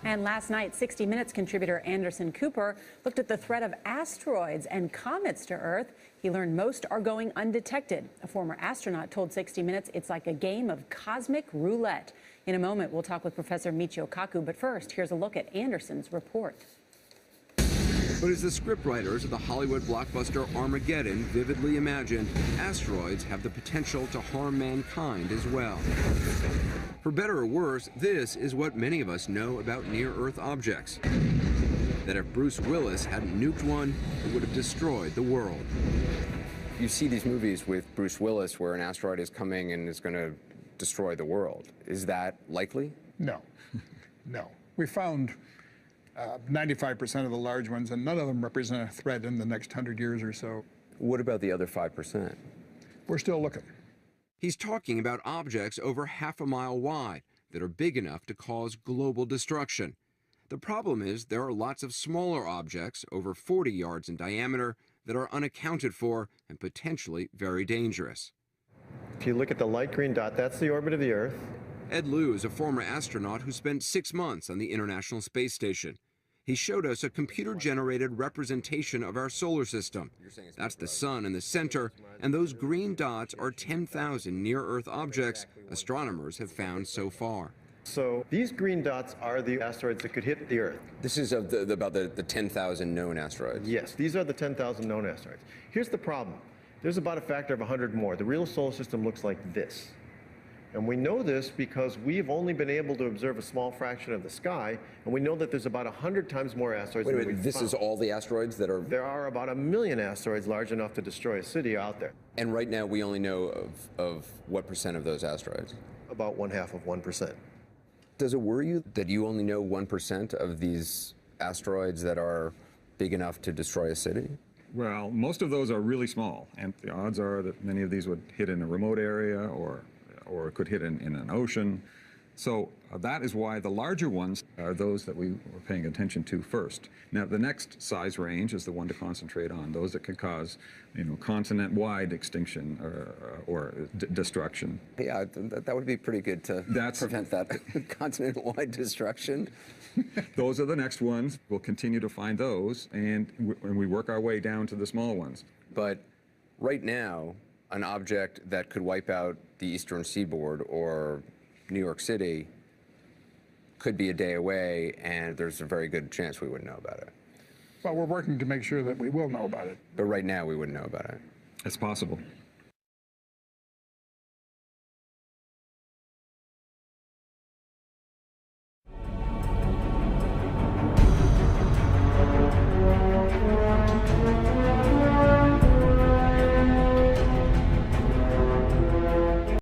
And last night, 60 Minutes contributor Anderson Cooper looked at the threat of asteroids and comets to Earth. He learned most are going undetected. A former astronaut told 60 Minutes it's like a game of cosmic roulette. In a moment, we'll talk with Professor Michio Kaku, but first, here's a look at Anderson's report. But as the scriptwriters of the Hollywood blockbuster Armageddon vividly imagined, asteroids have the potential to harm mankind as well. For better or worse, this is what many of us know about near-Earth objects. That if Bruce Willis hadn't nuked one, it would have destroyed the world. You see these movies with Bruce Willis where an asteroid is coming and is going to destroy the world. Is that likely? No, no. We found 95% of the large ones, and none of them represent a threat in the next 100 years or so. What about the other 5%? We're still looking. He's talking about objects over half a mile wide that are big enough to cause global destruction. The problem is there are lots of smaller objects, over 40 yards in diameter, that are unaccounted for and potentially very dangerous. If you look at the light green dot, that's the orbit of the Earth. Ed Liu is a former astronaut who spent 6 months on the International Space Station. He showed us a computer-generated representation of our solar system. That's the sun in the center, and those green dots are 10,000 near-Earth objects astronomers have found so far. So these green dots are the asteroids that could hit the Earth. This is about the 10,000 known asteroids. Yes, these are the 10,000 known asteroids. Here's the problem. There's about a factor of 100 more. The real solar system looks like this. And we know this because we've only been able to observe a small fraction of the sky, and we know that there's about 100 times more asteroids than we've found. This is all the asteroids that are... There are about 1 million asteroids large enough to destroy a city out there. And right now we only know of what percent of those asteroids? About 1/2%. Does it worry you that you only know 1% of these asteroids that are big enough to destroy a city? Well, most of those are really small, and the odds are that many of these would hit in a remote area or could hit in an ocean. So that is why the larger ones are those that we were paying attention to first. Now, the next size range is the one to concentrate on, those that could cause, continent-wide extinction or destruction. Yeah, that would be pretty good to prevent that continent-wide destruction. Those are the next ones. We'll continue to find those, and we work our way down to the small ones. But right now, an object that could wipe out the eastern seaboard or New York City could be a day away, and there's a very good chance we wouldn't know about it. Well, we're working to make sure that we will know about it. But right now, we wouldn't know about it. It's possible.